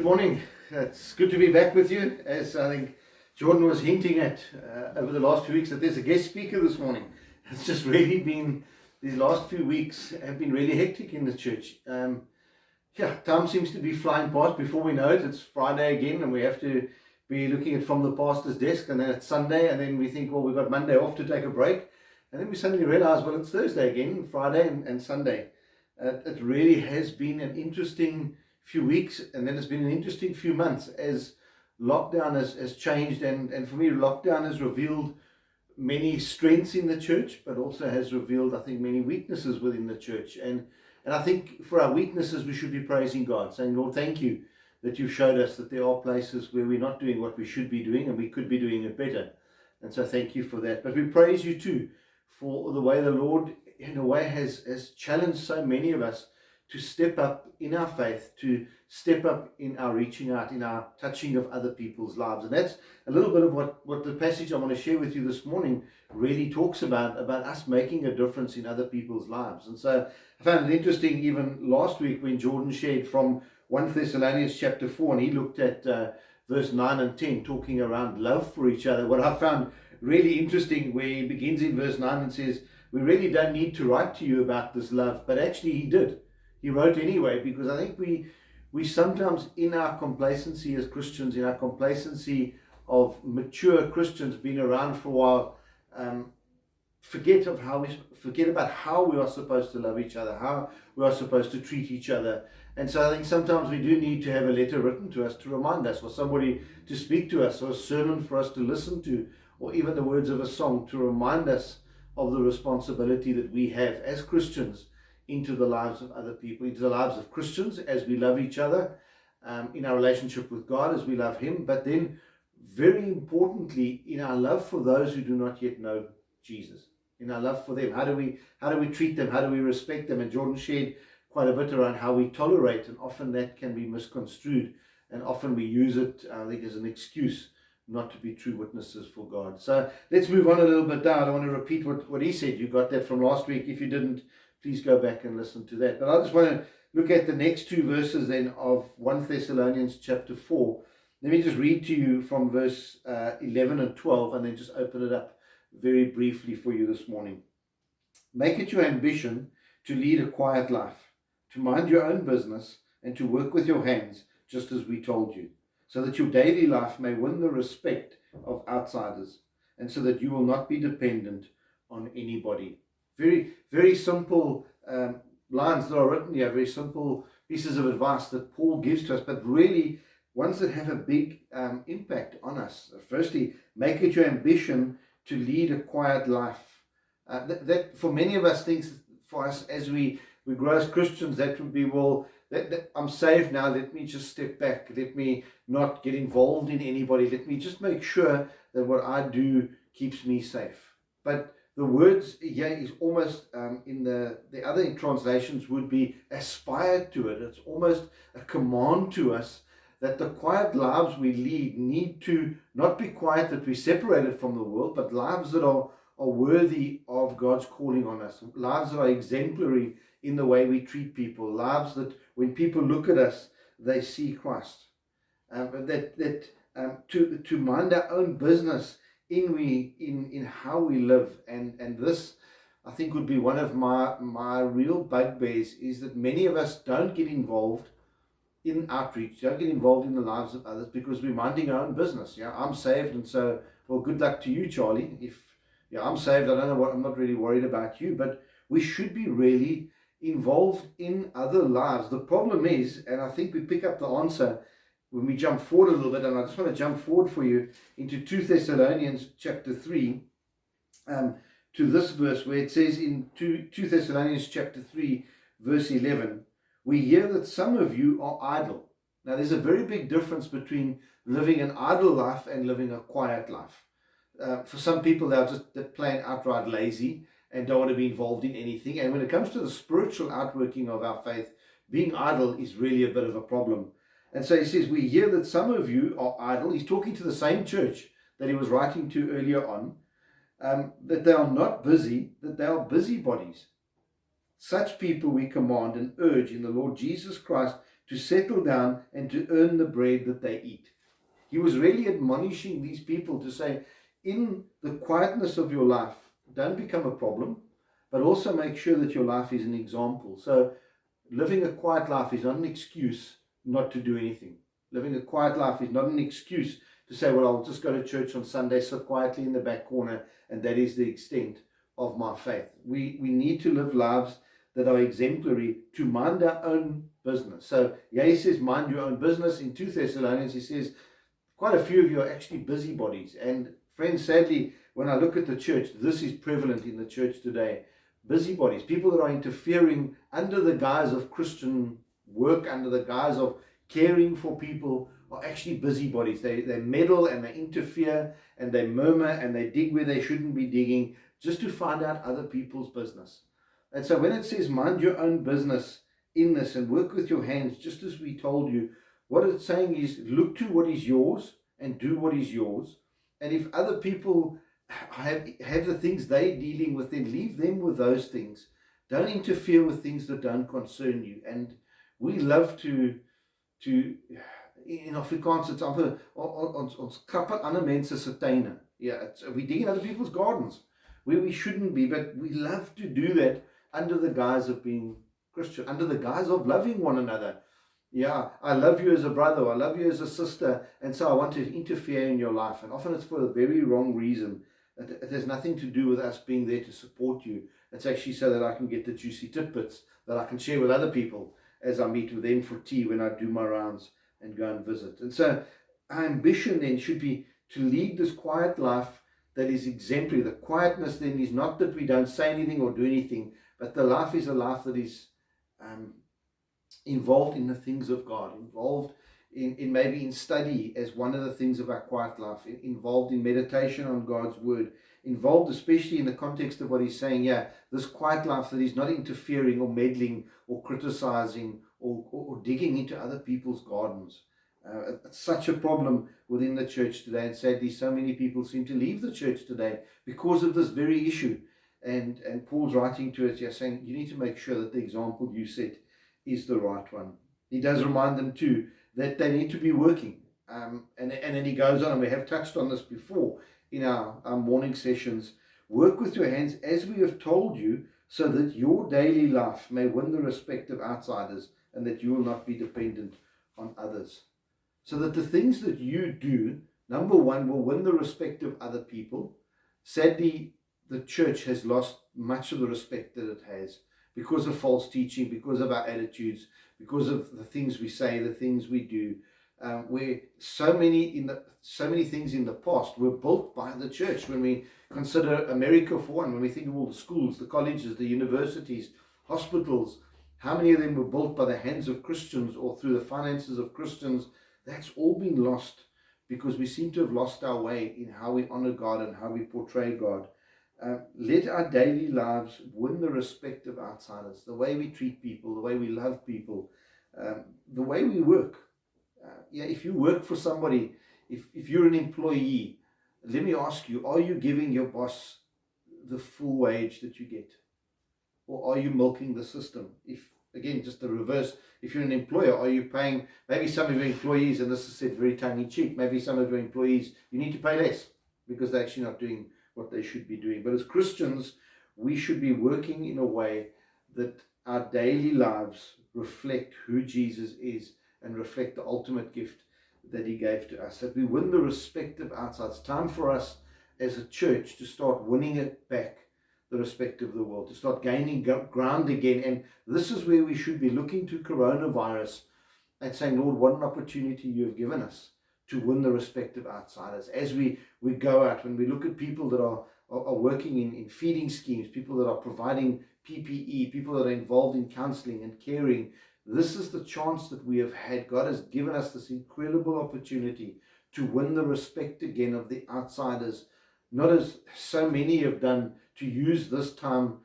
Good morning. It's good to be back with you. As I think Jordan was hinting at over the last few weeks, that there's a guest speaker this morning. It's just really been, these last few weeks have been really hectic in the church. Time seems to be flying past. Before we know it, it's Friday again, and we have to be looking at from the pastor's desk, and then it's Sunday, and then we think, well, we've got Monday off to take a break, and then we suddenly realize, well, it's Thursday again, Friday and Sunday. It really has been an interesting few weeks, and then it's been an interesting few months as lockdown has changed, and for me, lockdown has revealed many strengths in the church, but also has revealed, I think, many weaknesses within the church. And I think for our weaknesses, we should be praising God, saying, Lord, thank you that you've showed us that there are places where we're not doing what we should be doing, and we could be doing it better. And so thank you for that. But we praise you too for the way the Lord, in a way, has challenged so many of us to step up in our faith, to step up in our reaching out, in our touching of other people's lives. And that's a little bit of what the passage I want to share with you this morning really talks about us making a difference in other people's lives. And so I found it interesting even last week when Jordan shared from 1 Thessalonians chapter 4, and he looked at verse 9 and 10, talking around love for each other. What I found really interesting, where he begins in verse 9 and says, we really don't need to write to you about this love, but actually he did. He wrote anyway, because I think we sometimes, in our complacency as Christians, in our complacency of mature Christians being around for a while, forget about how we are supposed to love each other, how we are supposed to treat each other. And so I think sometimes we do need to have a letter written to us to remind us, or somebody to speak to us, or a sermon for us to listen to, or even the words of a song to remind us of the responsibility that we have as Christians into the lives of other people, into the lives of Christians as we love each other, in our relationship with God as we love Him, but then very importantly in our love for those who do not yet know Jesus, in our love for them. How do we treat them? How do we respect them? And Jordan shared quite a bit around how we tolerate, and often that can be misconstrued, and often we use it, I think, as an excuse not to be true witnesses for God. So let's move on a little bit now. I don't want to repeat what he said. You got that from last week. If you didn't, please go back and listen to that. But I just want to look at the next two verses then of 1 Thessalonians chapter 4. Let me just read to you from verse 11 and 12, and then just open it up very briefly for you this morning. Make it your ambition to lead a quiet life, to mind your own business, and to work with your hands, just as we told you, so that your daily life may win the respect of outsiders, and so that you will not be dependent on anybody. Very, very simple lines that are written here, very simple pieces of advice that Paul gives to us, but really ones that have a big impact on us. Firstly, make it your ambition to lead a quiet life. That for many of us, things for us as we grow as Christians, that would be, well, that I'm saved now, let me just step back, let me not get involved in anybody, let me just make sure that what I do keeps me safe. But the words here is almost, in the other translations would be aspire to it. It's almost a command to us that the quiet lives we lead need to not be quiet that we're separated from the world, but lives that are worthy of God's calling on us, lives that are exemplary in the way we treat people, lives that when people look at us, they see Christ. To mind our own business in how we live, and this I think would be one of my real bugbears, is that many of us don't get involved in outreach, don't get involved in the lives of others because we're minding our own business. I'm saved, and so, well, good luck to you, Charlie. If I'm saved, I don't know what, I'm not really worried about you, but we should be really involved in other lives. The problem is, and I think we pick up the answer when we jump forward a little bit, and I just want to jump forward for you into 2 Thessalonians chapter 3, to this verse where it says in 2 Thessalonians chapter 3, verse 11, we hear that some of you are idle. Now there's a very big difference between living an idle life and living a quiet life. For some people, they're plain outright lazy and don't want to be involved in anything. And when it comes to the spiritual outworking of our faith, being idle is really a bit of a problem. And so he says, we hear that some of you are idle. He's talking to the same church that he was writing to earlier on, that they are not busy, that they are busybodies. Such people we command and urge in the Lord Jesus Christ to settle down and to earn the bread that they eat. He was really admonishing these people to say, in the quietness of your life, don't become a problem, but also make sure that your life is an example. So living a quiet life is not an excuse not to do anything. Living a quiet life is not an excuse to say, well, I'll just go to church on Sunday, sit quietly in the back corner, and that is the extent of my faith. We need to live lives that are exemplary, to mind our own business. So, yeah, he says, mind your own business. In 2 Thessalonians, he says, quite a few of you are actually busybodies. And friends, sadly, when I look at the church, this is prevalent in the church today. Busybodies, people that are interfering under the guise of Christian work, under the guise of caring for people, are actually busybodies. They meddle and they interfere and they murmur and they dig where they shouldn't be digging just to find out other people's business. And so when it says mind your own business in this and work with your hands, just as we told you, what it's saying is look to what is yours and do what is yours. And if other people have the things they're dealing with, then leave them with those things. Don't interfere with things that don't concern you. And we love to in Afrikaans, it's amper ons krap aan ander mense se tuine. Yeah, we dig in other people's gardens where we shouldn't be, but we love to do that under the guise of being Christian, under the guise of loving one another. Yeah, I love you as a brother, I love you as a sister, and so I want to interfere in your life. And often it's for a very wrong reason. It has nothing to do with us being there to support you. It's actually so that I can get the juicy tidbits that I can share with other people as I meet with them for tea when I do my rounds and go and visit. And so our ambition then should be to lead this quiet life that is exemplary. The quietness then is not that we don't say anything or do anything, but the life is a life that is involved in the things of God, involved in maybe in study as one of the things of our quiet life, involved in meditation on God's word, involved especially in the context of what he's saying here, this quiet life that is not interfering or meddling or criticizing or digging into other people's gardens. It's such a problem within the church today, and sadly so many people seem to leave the church today because of this very issue. And Paul's writing to us here saying you need to make sure that the example you set is the right one. He does remind them too that they need to be working. And then he goes on, and we have touched on this before in our morning sessions. Work with your hands as we have told you, so that your daily life may win the respect of outsiders and that you will not be dependent on others. So that the things that you do, number one, will win the respect of other people. Sadly, the church has lost much of the respect that it has because of false teaching, because of our attitudes, because of the things we say, the things we do. Where so many things in the past were built by the church. When we consider America for one, when we think of all the schools, the colleges, the universities, hospitals, how many of them were built by the hands of Christians or through the finances of Christians? That's all been lost because we seem to have lost our way in how we honor God and how we portray God. Let our daily lives win the respect of outsiders, the way we treat people, the way we love people, the way we work. If you work for somebody, if you're an employee, let me ask you, are you giving your boss the full wage that you get? Or are you milking the system? Again, just the reverse, if you're an employer, are you paying, maybe some of your employees, and this is said very tongue-in-cheek, maybe some of your employees, you need to pay less because they're actually not doing what they should be doing. But as Christians, we should be working in a way that our daily lives reflect who Jesus is and reflect the ultimate gift that he gave to us, that we win the respect of outsiders. It's time for us as a church to start winning it back, the respect of the world, to start gaining ground again. And this is where we should be looking to coronavirus and saying, Lord, what an opportunity you have given us to win the respect of outsiders. As we go out, when we look at people that are working in feeding schemes, people that are providing PPE, people that are involved in counseling and caring, this is the chance that we have had. God has given us this incredible opportunity to win the respect again of the outsiders, not as so many have done, to use this time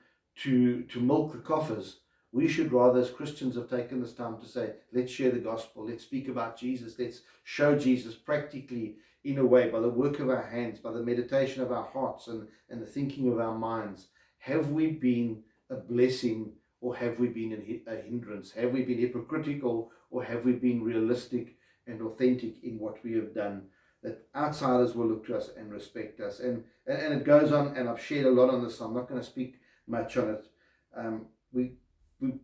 to milk the coffers. We should rather, as Christians, have taken this time to say, let's share the gospel, let's speak about Jesus, let's show Jesus practically in a way, by the work of our hands, by the meditation of our hearts and the thinking of our minds. Have we been a blessing or have we been a hindrance? Have we been hypocritical, or have we been realistic and authentic in what we have done? That outsiders will look to us and respect us. And it goes on, and I've shared a lot on this, so I'm not going to speak much on it. We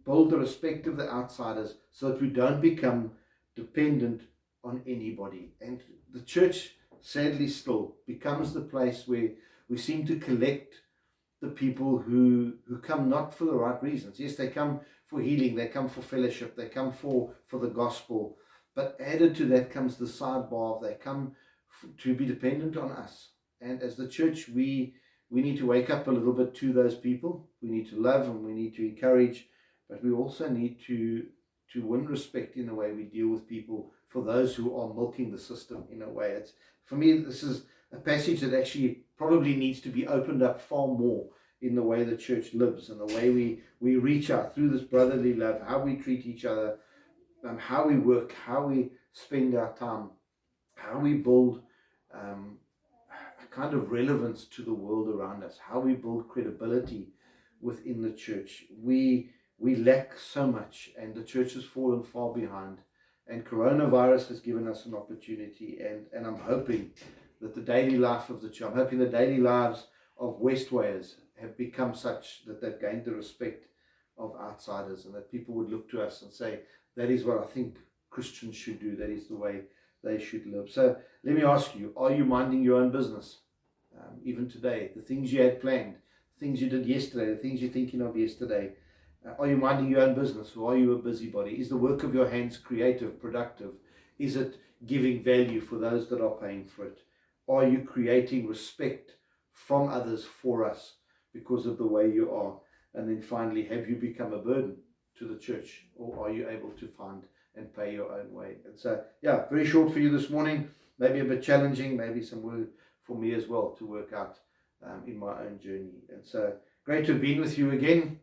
build the respect of the outsiders so that we don't become dependent on anybody. And the church, sadly, still becomes the place where we seem to collect the people who come not for the right reasons. Yes, they come for healing, they come for fellowship, they come for the gospel, but added to that comes the sidebar of they come to be dependent on us. And as the church, we need to wake up a little bit to those people. We need to love and we need to encourage, but we also need to win respect in the way we deal with people, for those who are milking the system in a way. It's, for me, this is a passage that actually probably needs to be opened up far more in the way the church lives and the way we reach out through this brotherly love, how we treat each other, how we work, how we spend our time, how we build a kind of relevance to the world around us, how we build credibility within the church. We lack so much, and the church has fallen far behind. And coronavirus has given us an opportunity, and I'm hoping that the daily life of the church, I'm hoping the daily lives of Westwayers have become such that they've gained the respect of outsiders, and that people would look to us and say, that is what I think Christians should do, that is the way they should live. So let me ask you, are you minding your own business? Even today, the things you had planned, the things you did yesterday, the things you're thinking of yesterday, are you minding your own business, or are you a busybody? Is the work of your hands creative, productive? Is it giving value for those that are paying for it? Are you creating respect from others for us because of the way you are? And then finally, have you become a burden to the church, or are you able to find and pay your own way? And so, yeah, very short for you this morning, maybe a bit challenging, maybe some work for me as well to work out in my own journey. And so, great to have been with you again.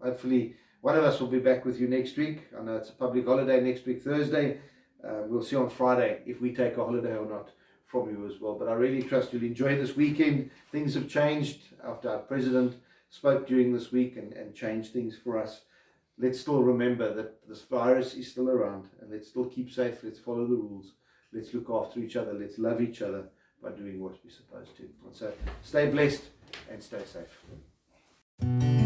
Hopefully one of us will be back with you next week. I know it's a public holiday next week, Thursday. We'll see on Friday if we take a holiday or not from you as well. But I really trust you'll enjoy this weekend. Things have changed after our president spoke during this week and changed things for us. Let's still remember that this virus is still around, and let's still keep safe. Let's follow the rules. Let's look after each other. Let's love each other by doing what we're supposed to. And so stay blessed and stay safe.